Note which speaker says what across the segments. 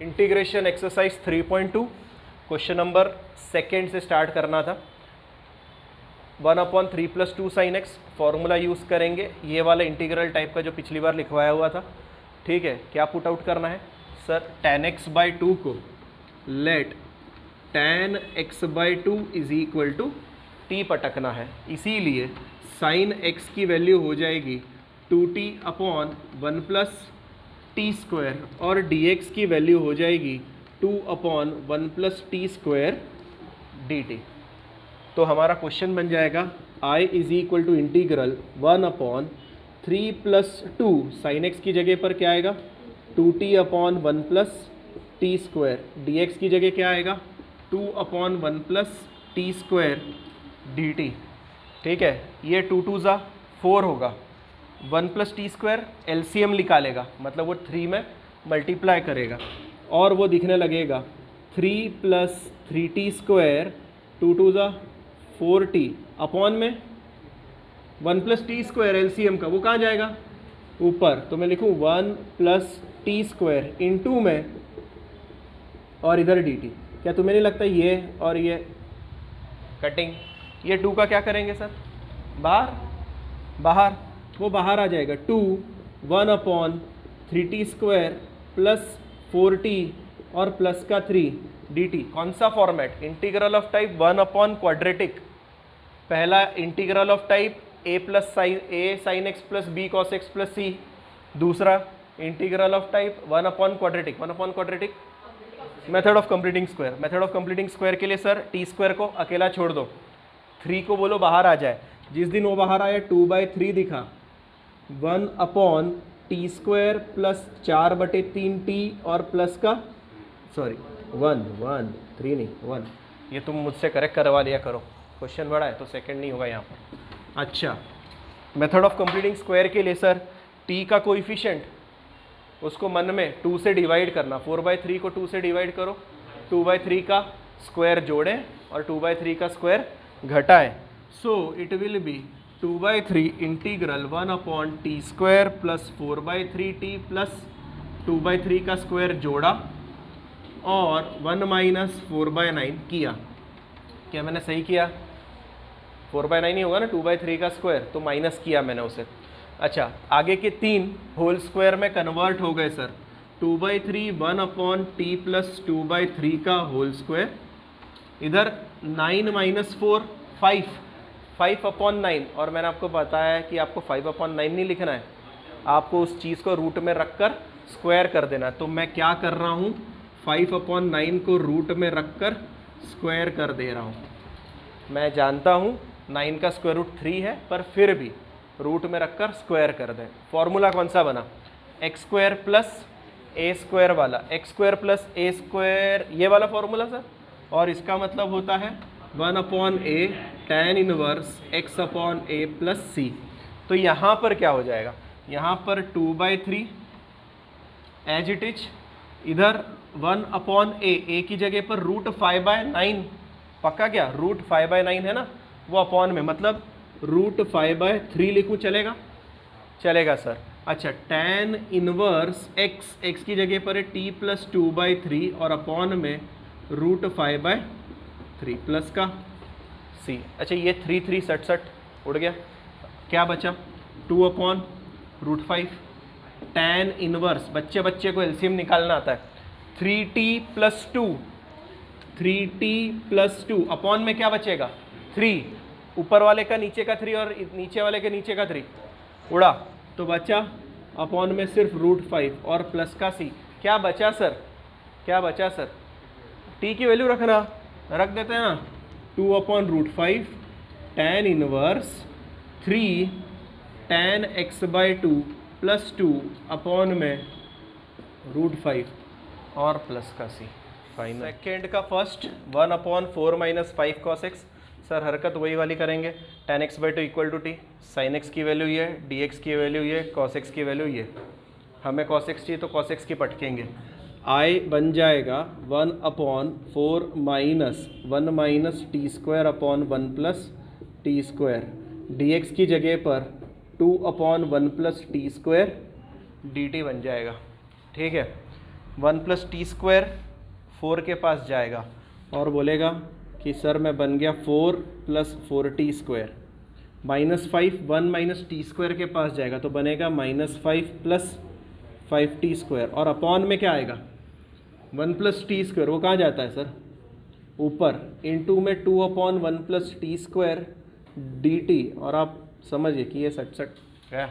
Speaker 1: Integration exercise 3.2 question number second से start करना था। 1/3 + 2 sin x फॉर्मूला यूज़ करेंगे, ये वाला इंटीग्रल टाइप का जो पिछली बार लिखवाया हुआ था। ठीक है, क्या पुट आउट करना है सर? tan x/2 को लेट tan x/2 = t पटकना है, इसीलिए sin x की वैल्यू हो जाएगी 2t/1 + t² और dx की वैल्यू हो जाएगी 2/1 + t² dt। तो हमारा क्वेश्चन बन जाएगा I = इंटीग्रल 1/3 + 2 sin x की जगह पर क्या आएगा 2t/1 + t² dx की जगह क्या आएगा 2/1 + t² dt। ठीक है, ये 2 2 ज़ा 4 होगा, 1 + t² LCM निकालेगा, मतलब वो 3 में मल्टीप्लाई करेगा और वो दिखने लगेगा 3 + 3t², 2 2 ज़ा 4t अपॉन में 1 + t² LCM का, वो कहाँ जाएगा ऊपर, तो मैं लिखूँ 1 + t² इंटू में और इधर dt। क्या तुम्हें नहीं लगता ये और ये कटिंग, ये 2 का क्या करेंगे सर, बाहर वो बाहर आ जाएगा 2 1/3t² + 4t और प्लस का 3 dt। कौन सा format? Integral of type one by quadratic. पहला integral of type a sin x + b cos x + c। दूसरा integral of type one by quadratic. One by quadratic method of completing square. Method of completing square के लिए sir t² को अकेला छोड़ दो, 3 को बोलो बाहर आ जाए। जिस दिन वो बाहर आया 2/3 दिखा, 1/t² + 4/3t और प्लस का 3 नहीं 1। ये तुम मुझसे करेक्ट करवा लिया करो, क्वेश्चन बड़ा है तो सेकंड नहीं होगा यहाँ पर। अच्छा, मेथड ऑफ कंप्लीटिंग स्क्वायर के लिए सर t का कोएफिशिएंट उसको मन में 2 से डिवाइड करना। 4/3 को 2 से डिवाइड करो, 2/3 का स्क्वायर जोड़ें और 2/3 का स्क्वायर घटाएं। So it will be 2/3 integral 1/t² + 4/3t + 2/3 का स्क्वायर जोड़ा और 1 - 4/9 किया। क्या मैंने सही किया? 4/9 ही होगा ना, 2/3 का स्क्वायर, तो माइनस किया मैंने उसे। अच्छा, आगे के 3 होल स्क्वायर में कन्वर्ट हो गए सर। 2/3 1/t + 2/3 का होल स्क्वायर, इधर 9 - 4 5/9। और मैंने आपको बताया है कि आपको 5/9 नहीं लिखना है, आपको उस चीज़ को रूट में रखकर स्क्वायर कर देना। तो मैं क्या कर रहा हूँ, 5/9 को रूट में रखकर स्क्वायर कर दे रहा हूँ। मैं जानता हूँ 9 का स्क्वायर रूट 3 है, पर फिर भी रूट में रखकर स्क्वायर कर दें। फॉर्मूला कौन सा बना? x² + a² वाला, x² + a², ये वाला फॉर्मूला सर। और इसका मतलब होता है 1/a tan 1 x/a + c। तो यहाँ पर क्या हो जाएगा, यहाँ पर 2/3 एज इट इज, इधर 1/a, a की जगह पर √5/9, पक्का क्या √5/9 है ना, वो अपॉन में, मतलब √5/3 लिखूँ, चलेगा? चलेगा सर। अच्छा, tan 1 x की जगह पर है t + 2/3 और अपॉन में √5/3 प्लस का c। अच्छा, ये 3 3 67 उड़ गया, क्या बचा 2/√5। tan 1, बच्चे बच्चे को एलसीएम निकालना आता है, 3t + 2 अपॉन में क्या बचेगा 3, ऊपर वाले का नीचे का 3 और नीचे वाले के नीचे का 3 उड़ा, तो बचा अपॉन में सिर्फ √5 और प्लस का c। क्या बचा सर? क्या बचा सर? t की वैल्यू रखना, रख देते हैं ना, 2/√5 tan 1 3 tan x/2 + 2 अपॉन में √5 और प्लस का c। फाइनल सेकेंड का फर्स्ट 1/4 - 5 cos x। सर हरकत वही वाली करेंगे, tan x/2 = t, sin x की वैल्यू ये, dx की वैल्यू ये, cos x की वैल्यू ये। हमें cos x चाहिए तो cos x की पटकेंगे। I बन जाएगा 1/4 - 1 - t²/1 + t², dx की जगह पर 2/1 + t² dt बन जाएगा। ठीक है, 1+t² 4 के पास जाएगा और बोलेगा कि सर मैं बन गया 4 + 4t²। -5 1 - t² के पास जाएगा तो बनेगा -5 + 5t²। और अपॉन में क्या आएगा 1+t², वो कहाँ जाता है सर ऊपर, इनटू में 2/1+t² dt। और आप समझिए कि ये 67 है।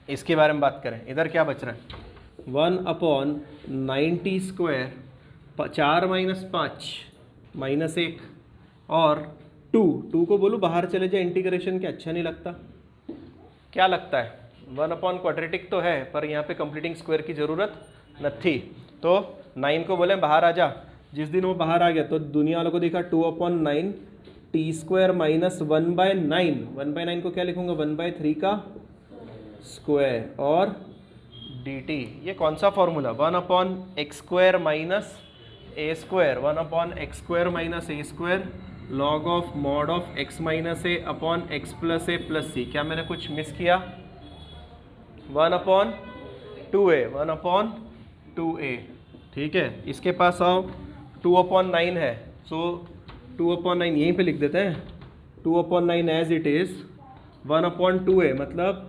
Speaker 1: इसके बारे में बात करें, इधर क्या बच रहा है 1/9t², 4 - 5 -1 और 2 को बोलूँ बाहर चले जाए इंटीग्रेशन के, अच्छा नहीं लगता, क्या लगता है 1/क्वाड्रेटिक तो है पर यहाँ पे कंप्लीटिंग स्क्वायर की ज़रूरत न थी, तो 9 को बोले बाहर आ जा। जिस दिन वो बाहर आ गया तो दुनिया वालों को देखा 2/9 t² - 1/9। 1/9 को क्या लिखूंगा 1/3 का स्क्वायर और dt। ये कौन सा formula 1/x² - a², 1/x² - a² log of mod of x - a upon x + a + c। क्या मैंने कुछ मिस किया 1/2a, ठीक है। इसके पास आओ 2/9 है, सो 2/9 यहीं पे लिख देते हैं, 2/9 एज इट इज़, 1/2a मतलब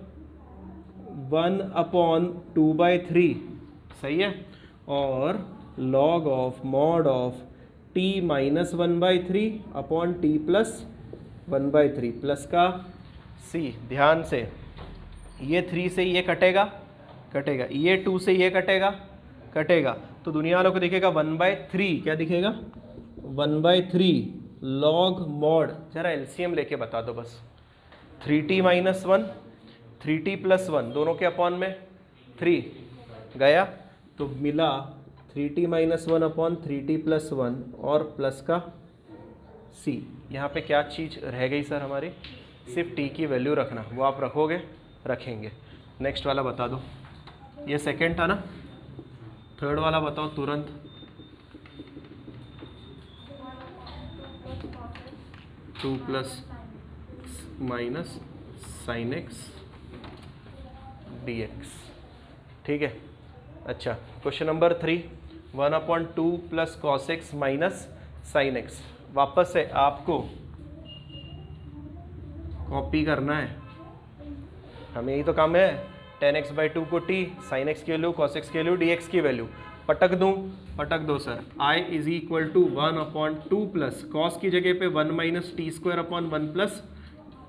Speaker 1: 1/2/3, सही है। और log of mod of t - 1/3 upon t + 1/3 plus का c। ध्यान से ये 3 से ये कटेगा, ये 2 से ये कटेगा, तो दुनिया वालों को दिखेगा 1/3, क्या दिखेगा 1/3 log मॉड। जरा एलसीएम लेके बता दो बस, 3t - 1 3t + 1 दोनों के अपॉन में 3 गया, तो मिला 3t - 1 अपॉन 3t + 1 और प्लस का c। यहाँ पे क्या चीज़ रह गई सर हमारी, सिर्फ t की वैल्यू रखना, वो आप रखोगे, रखेंगे। नेक्स्ट वाला बता दो, ये सेकंड था ना, थर्ड वाला बताओ तुरंत। Two plus minus sin x dx, ठीक है। अच्छा, question number 3, 1/2 + cos x - sin x। वापस से आपको कॉपी करना है, हमें यही तो काम है, tan x/2 को t, sin x की वैल्यू, cos x की वैल्यू, dx की वैल्यू पटक दो सर। I = 1/2 प्लस cos की जगह पे 1 - t² अपॉन 1 +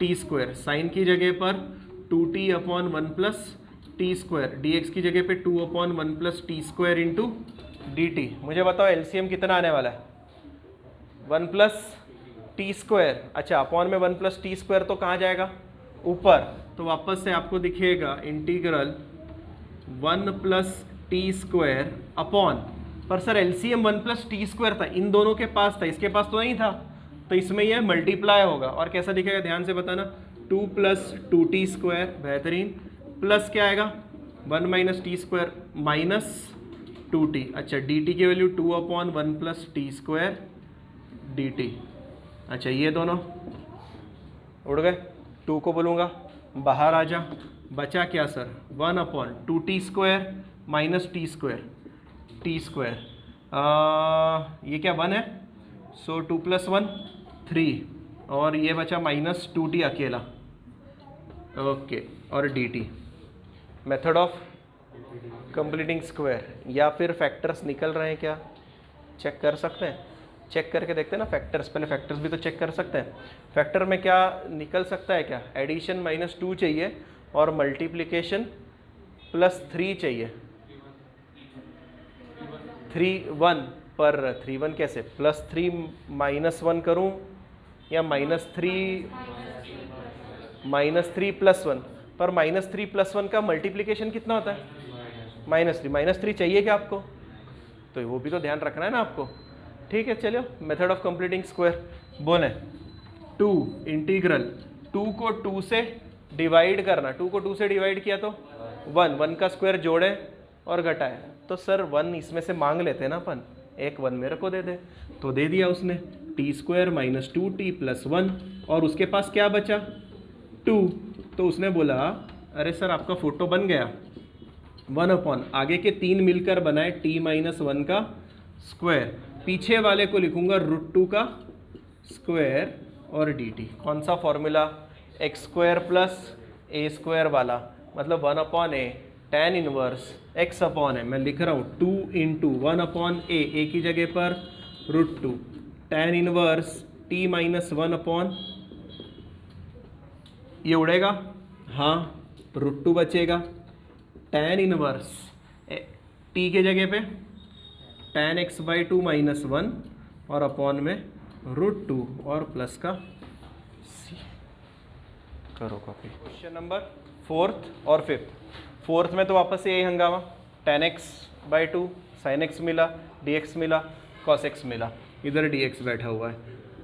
Speaker 1: t², sin की जगह पर 2t अपॉन 1 + t², dx की जगह पे 2/1 + t² इंटू dt। मुझे बताओ एलसीएम कितना आने वाला है 1 + t²। अच्छा, अपॉन में 1 + t² तो कहाँ जाएगा ऊपर, तो वापस से आपको दिखेगा इंटीग्रल 1 + t² अपॉन, पर सर एलसीएम 1 + t² था, इन दोनों के पास था, इसके पास तो नहीं था, तो इसमें यह मल्टीप्लाई होगा और कैसा दिखेगा ध्यान से बताना, 2 + 2t², बेहतरीन, प्लस क्या आएगा 1 - t² माइनस 2t। अच्छा, dt की वैल्यू 2/1 + t² dt। अच्छा, ये दोनों उड़ गए, 2 को बोलूँगा बाहर आ जा, बचा क्या सर 1/2t² माइनस t², ये क्या 1 है, सो 2 + 1 3, और ये बचा -2t अकेला, ओके। और dt method of completing square, या फिर फैक्टर्स निकल रहे हैं क्या, चेक कर सकते हैं, चेक करके देखते हैं ना फैक्टर्स, पहले फैक्टर्स भी तो चेक कर सकते हैं। फैक्टर में क्या निकल सकता है, क्या एडिशन -2 चाहिए और मल्टीप्लिकेशन +3 चाहिए, 3 1 पर 3 1 कैसे, +3 -1 करूं या -3 + 1, पर -3 + 1 का मल्टीप्लिकेशन कितना होता है -3 चाहिए क्या आपको, तो वो भी तो ध्यान रखना है ना आपको, ठीक है। चलो, मेथड ऑफ कंप्लीटिंग स्क्वायर बोले 2 इंटीग्रल 2 को 2 से डिवाइड करना, 2 को 2 से डिवाइड किया तो 1 का स्क्वायर जोड़े और घटाए, तो सर 1 इसमें से मांग लेते हैं ना अपन, एक 1 मेरे को दे दे, तो दे दिया उसने, t² - 2t + 1, और उसके पास क्या बचा 2, तो उसने बोला अरे सर आपका फ़ोटो बन गया, 1 अपॉन आगे के 3 मिलकर बनाए t-1 का स्क्वायर, पीछे वाले को लिखूंगा √2 का स्क्वायर और dt। कौन सा फॉर्मूला? एक्स स्क्वायर प्लस ए स्क्वायर वाला, मतलब 1 अपॉन ए tan इनवर्स x अपॉन ए, मैं लिख रहा हूँ 2 इंटू 1 अपॉन ए की जगह पर √2 tan इनवर्स t-1 अपॉन, ये उड़ेगा, हाँ √2 बचेगा, tan इनवर्स t के जगह पे tan x/2 -1 और अपॉन में √2 और प्लस का c। करो कॉपी। क्वेश्चन नंबर 4th और 5th। 4th में तो वापस से यही हंगामा, tan x/2 sin x मिला, dx मिला, cos x मिला, इधर dx बैठा हुआ है।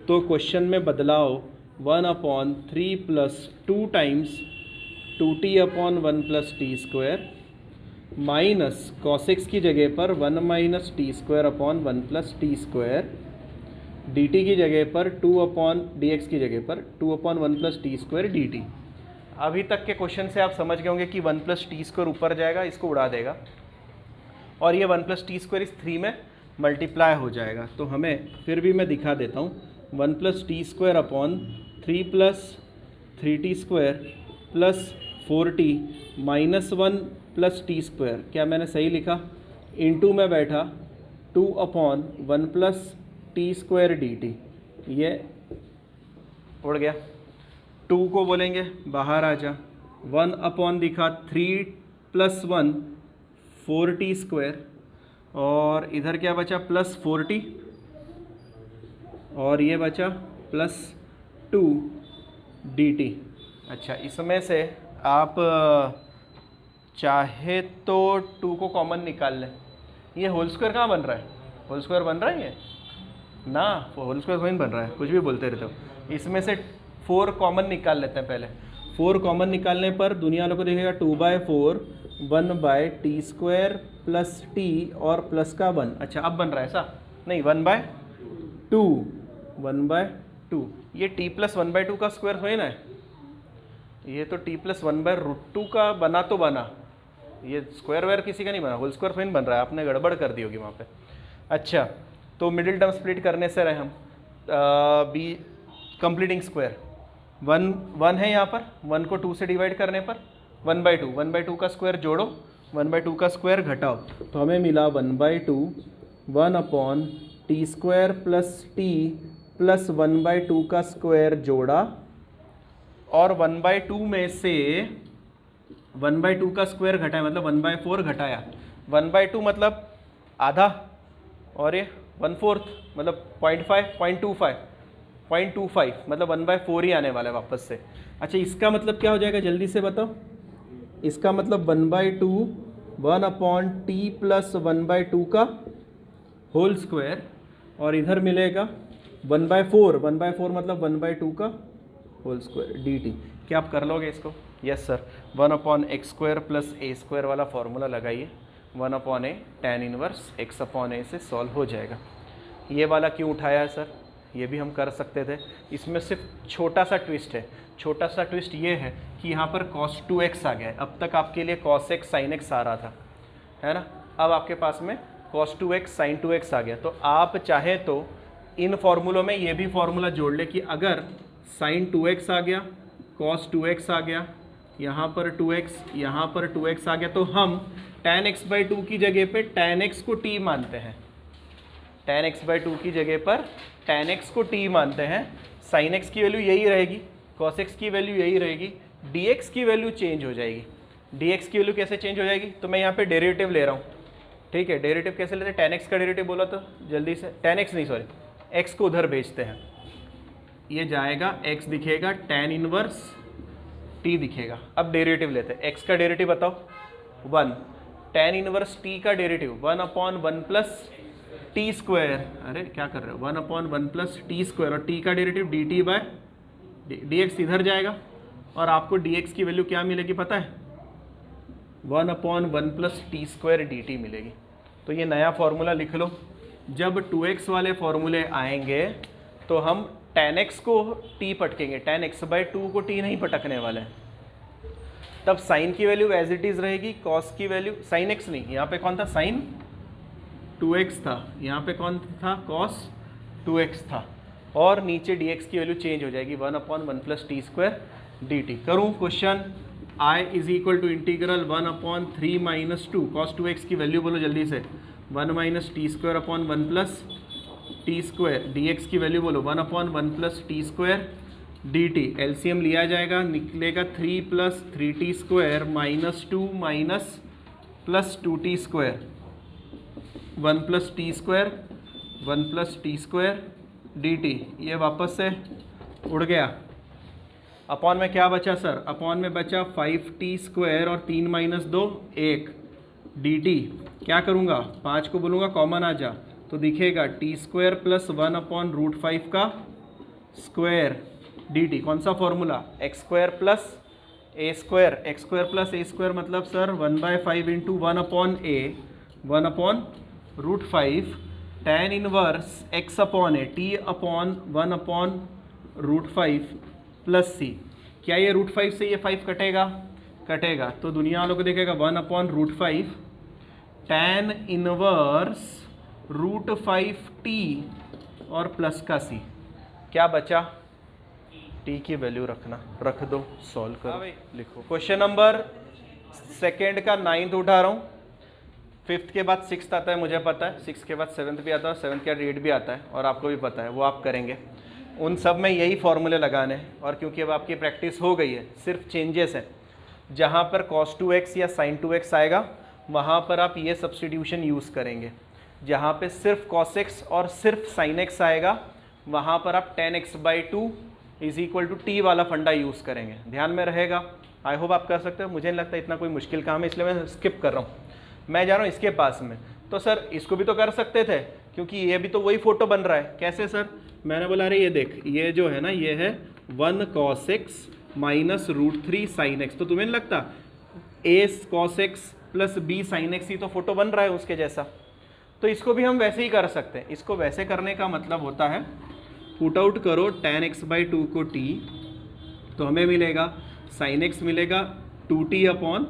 Speaker 1: तो क्वेश्चन में बदलाव 1/3 + 2 times 2t/1 + t² minus cos x की जगह पर 1 - t²/1 + t², dt की जगह पर 2/dx की जगह पर 2/1 + t² dt। अभी तक के क्वेश्चन से आप समझ गए होंगे कि 1 + t² ऊपर जाएगा, इसको उड़ा देगा, और ये 1 + t² इस 3 में मल्टीप्लाई हो जाएगा। तो हमें फिर भी मैं दिखा देता हूँ, 1 + t²/3 + 3t² + 4t -1 + t², क्या मैंने सही लिखा? इंटू में बैठा 2/1 + t² dt, ये उड़ गया। 2 को बोलेंगे बाहर आ जा, 1 अपॉन दिखा 3 + 1 4t², और इधर क्या बचा +4t, और ये बचा +2 dt। अच्छा, इसमें से आप चाहे तो 2 को कॉमन निकाल लें। ये होल स्क्वायर कहाँ बन रहा है? होल स्क्वायर बन रहा है ये ना, होल स्क्वायर नहीं बन रहा है, कुछ भी बोलते रहते हो। इसमें से 4 कॉमन निकाल लेते हैं पहले। 4 कॉमन निकालने पर दुनिया वालों को देखेगा 2/4 1/t² + t और प्लस का 1। अच्छा, अब बन रहा है ऐसा? नहीं, 1/2 ये t + 1/2 का स्क्वायर हुए ना, ये तो t + 1/√2 का बना तो बना, ये स्क्वायर वेयर किसी का नहीं बना, होल स्क्वायर फाइन बन रहा है, आपने गड़बड़ कर दी होगी वहाँ पे। अच्छा, तो मिडिल टर्म स्प्लिट करने से रहे हम बी कंप्लीटिंग स्क्वायर 1 है यहाँ पर, 1 को 2 से डिवाइड करने पर 1/2 का स्क्वायर जोड़ो, 1/2 का स्क्वायर घटाओ, तो हमें मिला 1/2 1/t² + t + 1/2 का स्क्वायर जोड़ा, और 1/2 में से 1/2 का स्क्वायर घटाया, मतलब 1/4 घटाया। 1/2 मतलब आधा, और ये 1/4 मतलब 0.25 मतलब 1/4 ही आने वाला है वापस से। अच्छा, इसका मतलब क्या हो जाएगा जल्दी से बताओ? इसका मतलब 1/2 1/t + 1/2 का होल स्क्वायर, और इधर मिलेगा 1/4 मतलब 1/2 का होल स्क्वायर dt। क्या आप कर लोगे इसको? Yes sir. 1/x² + a² वाला फॉर्मूला लगाइए, 1/a tan इनवर्स x/a से सॉल्व हो जाएगा। ये वाला क्यों उठाया है सर? ये भी हम कर सकते थे, इसमें सिर्फ छोटा सा ट्विस्ट है। छोटा सा ट्विस्ट ये है कि यहाँ पर cos 2x आ गया है। अब तक आपके लिए cos x sin x आ रहा था, है ना, अब आपके पास में cos 2x sin 2x आ गया। तो आप चाहे तो इन फॉर्मूलों में ये भी फॉर्मूला जोड़ ले कि अगर sin 2x आ गया, cos 2x आ गया, यहाँ पर 2x, यहाँ पर 2x आ गया, तो हम tan x/2 की जगह पे tan x को t मानते हैं, tan x/2 की जगह पर tan x को t मानते हैं। sin x की वैल्यू यही रहेगी, cos x की वैल्यू यही रहेगी, dx की वैल्यू चेंज हो जाएगी। dx की वैल्यू कैसे चेंज हो जाएगी? तो मैं यहाँ पे डेरिवेटिव ले रहा हूँ, ठीक है। डेरिवेटिव कैसे लेते हैं? tan x का डेरिवेटिव बोला तो जल्दी से, tan x नहीं सॉरी, x को उधर भेजते हैं, ये जाएगा, x दिखेगा, tan इनवर्स t दिखेगा। अब डेरिवेटिव लेते हैं, x का डेरिवेटिव बताओ 1, tan इनवर्स t का डेरिवेटिव 1/1 + t², अरे क्या कर रहे हो, 1/1 + t², और t का डेरिवेटिव dt/dx इधर जाएगा, और आपको dx की वैल्यू क्या मिलेगी पता है? 1/1 + t² dt मिलेगी। तो ये नया फॉर्मूला लिख लो। जब 2x वाले फॉर्मूले आएंगे तो हम tan x को t पटकेंगे, tan x/2 को t नहीं पटकने वाले हैं। तब साइन की वैल्यू एज इट इज़ रहेगी, कॉस की वैल्यू, साइन एक्स नहीं, यहाँ पे कौन था, साइन 2x था, यहाँ पे कौन था, कॉस 2x था, और नीचे dx की वैल्यू चेंज हो जाएगी 1/1 + t² dt। करूँ question, I is equal to integral 1/3 - 2 cos 2x की वैल्यू बोलो जल्दी से, 1 - t²/1 + t², dx की वैल्यू बोलो 1/1 + t² dt। एलसीएम लिया जाएगा, निकलेगा 3 + 3t² - 2 + 2t², 1 + t², 1 + t² dt। ये वापस से उड़ गया, अपॉन में क्या बचा सर, अपॉन में बचा 5t² और 3 - 2 1 dt। क्या करूँगा, 5 को बोलूँगा कॉमन आ जा, तो दिखेगा t² + 1/√5 का स्क्वायर dt। कौन सा formula, x² + a², x² + a² मतलब sir 1/5 × 1/a 1/√5 tan inverse x/a t/1/√5 + c। क्या ये √5 से ये 5 कटेगा, कटेगा, तो दुनिया वालों को देखेगा 1/√5 tan इनवर्स √5t और प्लस का c। क्या बचा, t की वैल्यू रखना, रख दो, सॉल्व करो, लिखो। क्वेश्चन नंबर सेकेंड का 9th उठा रहा हूँ, 5th के बाद 6th आता है, मुझे पता है, 6th के बाद 7th भी आता है, 7th के बाद 8 भी आता है, और आपको भी पता है, वो आप करेंगे। उन सब में यही फॉर्मूले लगाने हैं, और क्योंकि अब आपकी प्रैक्टिस हो गई है, सिर्फ चेंजेस है, जहाँ पर cos 2x या sin 2x आएगा वहाँ पर आप ये सब्स्टिट्यूशन यूज़ करेंगे, जहाँ पे सिर्फ cos x और सिर्फ sin x आएगा वहाँ पर आप tan x/2 = t वाला फंडा यूज़ करेंगे। ध्यान में रहेगा, आई होप आप कर सकते हो। मुझे नहीं लगता इतना कोई मुश्किल काम है, इसलिए मैं स्किप कर रहा हूँ, मैं जा रहा हूँ इसके पास में। तो सर इसको भी तो कर सकते थे, क्योंकि ये भी तो वही फोटो बन रहा है। कैसे सर, मैंने बोला अरे ये देख, ये जो है ना, ये है 1 cos x - √3 sin x, तो तुम्हें नहीं लगता a cos x + b sin x ही तो फोटो बन रहा है उसके जैसा। तो इसको भी हम वैसे ही कर सकते हैं। इसको वैसे करने का मतलब होता है, पुट आउट करो tan x/2 को t, तो हमें मिलेगा sin x मिलेगा 2t/1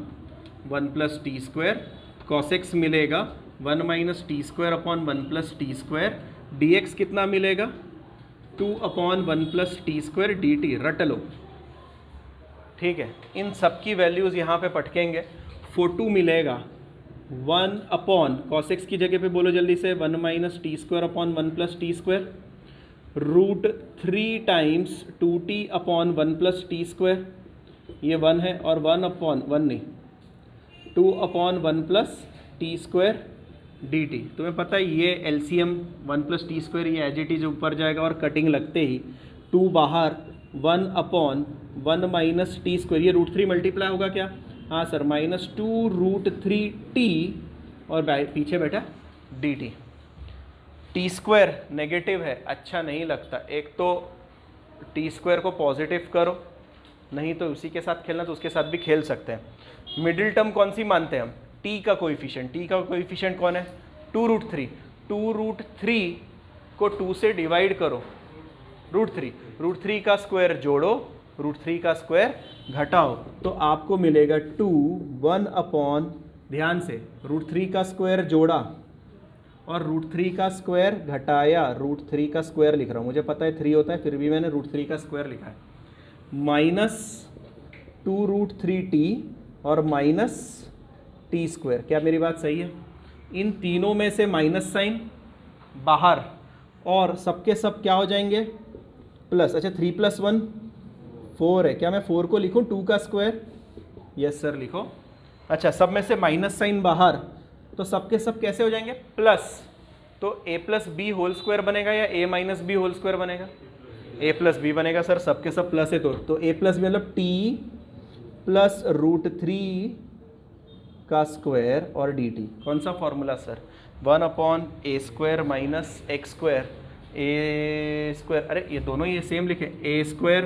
Speaker 1: + t², cos x मिलेगा 1 - t²/1 + t², dx कितना मिलेगा 2/1 + t² dt। रट लो, ठीक है। इन सब की वैल्यूज़ यहाँ पे पटकेंगे, 4 मिलेगा 1/ cos x की जगह पे बोलो जल्दी से 1 - t²/1 + t², √3 times 2t/1 + t², ये 1 है, और 1/1 नहीं 2/1 + t² dt। तुम्हें पता है ये एलसीएम 1 + t², ये एज इट इज ऊपर जाएगा, और कटिंग लगते ही 2 बाहर, 1/1 - t², ये √3 मल्टीप्लाई होगा क्या, हाँ सर, -2√3t और पीछे बैठा dt। t² नेगेटिव है, अच्छा नहीं लगता, एक तो t² को पॉजिटिव करो, नहीं तो उसी के साथ खेलना तो उसके साथ भी खेल सकते हैं। मिडिल टर्म कौन सी मानते हैं हम, t का कोएफिशिएंट, t का कोएफिशिएंट कौन है 2√3, 2√3 को 2 से डिवाइड करो, √3 का स्क्वायर जोड़ो, √3 का स्क्वायर घटाओ, तो आपको मिलेगा 2 1/, ध्यान से √3 का स्क्वायर जोड़ा और √3 का स्क्वायर घटाया, √3 का स्क्वायर लिख रहा हूँ, मुझे पता है 3 होता है, फिर भी मैंने √3 का स्क्वायर लिखा है, -2√3t और -t²। क्या मेरी बात सही है, इन तीनों में से माइनस साइन बाहर, और सबके सब क्या हो जाएंगे प्लस। अच्छा 3 + 1 4 है, क्या मैं 4 को लिखूं 2 का स्क्वायर, यस सर लिखो। अच्छा सब में से माइनस साइन बाहर, तो सबके सब कैसे हो जाएंगे प्लस, तो a + b होल स्क्वायर बनेगा या a - b होल स्क्वायर बनेगा, a + b बनेगा सर, सबके सब प्लस है, तो a + b मतलब t + √3 का स्क्वायर और dt। कौन सा formula sir, 1/a² - x², a², अरे ये दोनों ये सेम लिखे, a²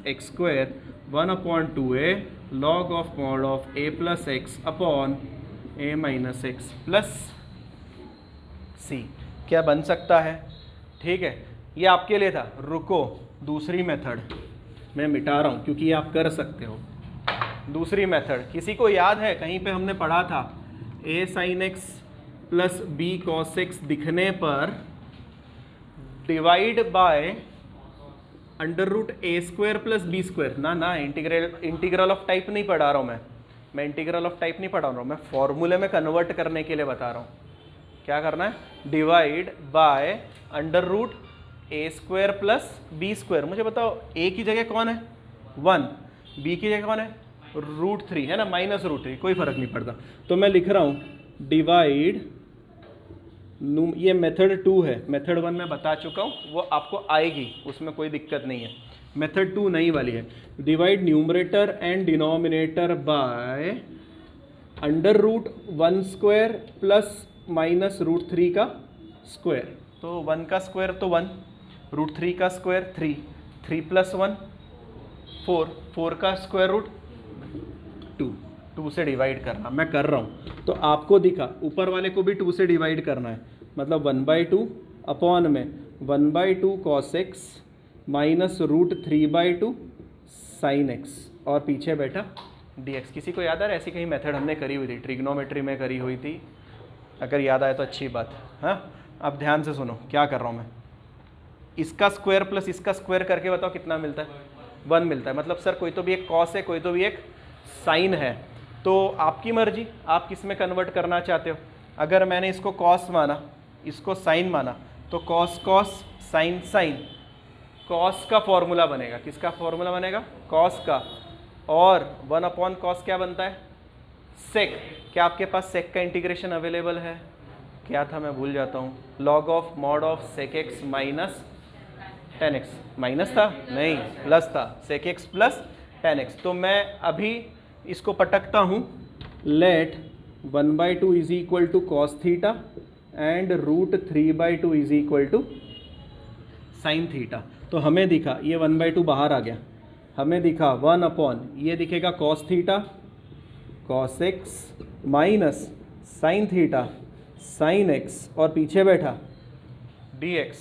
Speaker 1: - x², 1/2a log of mod of a + x upon a - x plus c। क्या बन सकता है, ठीक है, ये आपके लिए था। रुको, दूसरी मेथड मैं मिटा रहा हूँ क्योंकि ये आप कर सकते हो। दूसरी मेथड किसी को याद है, कहीं पे हमने पढ़ा था a sin x plus b cos x दिखने पर divide by under root A square plus B square. ना इंटीग्रल ऑफ टाइप नहीं पढ़ा रहा हूँ मैं इंटीग्रल ऑफ टाइप नहीं पढ़ा रहा हूँ, मैं फॉर्मूले में कन्वर्ट करने के लिए बता रहा हूँ। क्या करना है, divide by under root A square plus B square. मुझे बताओ a की जगह कौन है 1, b की जगह कौन है √3 है ना, -√3, कोई फर्क नहीं पड़ता। तो मैं लिख रहा हूँ डिवाइड, ये मेथड 2 है, मेथड 1 मैं बता चुका हूँ, वो आपको आएगी, उसमें कोई दिक्कत नहीं है। मेथड 2 नई वाली है, divide numerator and denominator by under root 1 square plus -√3 का स्क्वायर। तो 1 का स्क्वायर तो 1, √3 का स्क्वायर 3, 3 + 1 4, 4 का स्क्वायर रूट 2, 2 से डिवाइड करना मैं कर रहा हूँ। तो आपको दिखा ऊपर वाले को भी 2 से डिवाइड करना है, मतलब 1/2 अपॉन में 1/2 cos x minus √3/2 sin x और पीछे बैठा dx। किसी को याद आ रहा है, ऐसी कहीं मेथड हमने करी हुई थी, ट्रिग्नोमेट्री में करी हुई थी, अगर याद आए तो अच्छी बात। हाँ, अब ध्यान से सुनो क्या कर रहा हूँ मैं, इसका स्क्वायर प्लस इसका स्क्वायर करके बताओ कितना मिलता है, 1 मिलता है। मतलब सर कोई तो भी एक कॉस है, कोई तो भी एक साइन है, तो आपकी मर्जी आप किस में कन्वर्ट करना चाहते हो। अगर मैंने इसको कॉस माना, इसको साइन माना, तो cos cos sine sine, cos का फॉर्मूला बनेगा, किसका फॉर्मूला बनेगा, कॉस का, और 1/cos क्या बनता है, सेक। क्या आपके पास सेक का इंटीग्रेशन अवेलेबल है, क्या था मैं भूल जाता हूँ, log of mod of sec x minus tan x, minus था नहीं प्लस था, sec x plus tan x। तो मैं अभी इसको पटकता हूँ, let 1/2 is equal to cos theta and √3/2 is equal to sine theta. तो हमें दिखा ये 1/2 बाहर आ गया, हमें दिखा 1/, ये दिखेगा cos theta cos x minus sine theta sine x और पीछे बैठा dx,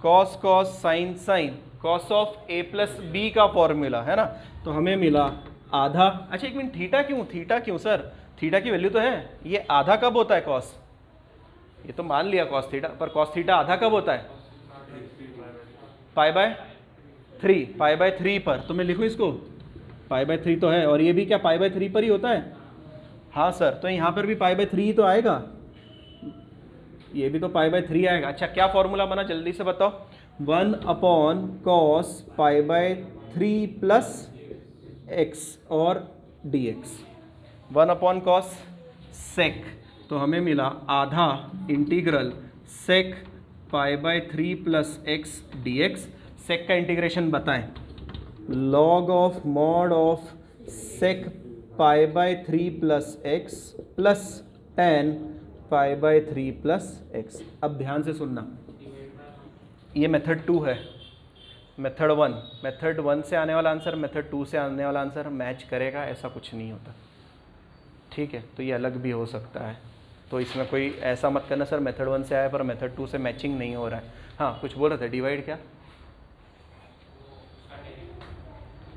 Speaker 1: cos cos sine sine, cos of a plus b का फॉर्मूला है ना। तो हमें मिला आधा। अच्छा एक मिनट, थीटा क्यों सर, थीटा की वैल्यू तो है, ये आधा कब होता है कॉस, ये तो मान लिया कॉस थीटा, पर कॉस थीटा आधा कब होता है, पाई/3 पर। तो मैं लिखूँ इसको पाई/3 तो है, और ये भी क्या पाई/3 पर ही होता है, हाँ सर, तो यहाँ पर भी पाई/3 ही तो आएगा, ये भी तो पाई/3 आएगा। अच्छा क्या फॉर्मूला बना जल्दी से बताओ, 1/cos पाई/3 प्लस x और dx, 1/cos sec। तो हमें मिला आधा इंटीग्रल sec पाई/3 प्लस x dx। sec का इंटीग्रेशन बताएं, log of mod of sec पाई/3 प्लस x प्लस tan पाई/3 प्लस x। अब ध्यान से सुनना, ये मेथड 2 है, मेथड 1 से आने वाला आंसर मेथड 2 से आने वाला आंसर मैच करेगा, ऐसा कुछ नहीं होता, ठीक है। तो ये अलग भी हो सकता है, तो इसमें कोई ऐसा मत करना सर मेथड 1 से आया पर मेथड 2 से मैचिंग नहीं हो रहा है। हाँ कुछ बोल रहे थे, डिवाइड क्या,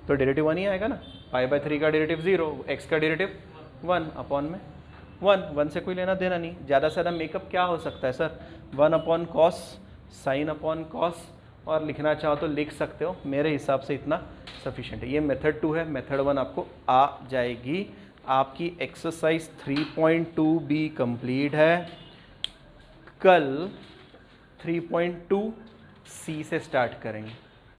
Speaker 1: तो डेरिवेटिव 1 ही आएगा ना, पाई/3 का डेरिवेटिव 0, x का डेरिवेटिव 1 अपॉन में 1 से कोई लेना देना नहीं। ज़्यादा से ज़्यादा मेकअप क्या हो सकता है सर, 1/cos sin/cos, और लिखना चाहो तो लिख सकते हो, मेरे हिसाब से इतना सफिशिएंट है। ये मेथड 2 है, मेथड 1 आपको आ जाएगी। आपकी एक्सरसाइज 3.2 भी कंप्लीट है, कल 3.2 सी से स्टार्ट करेंगे।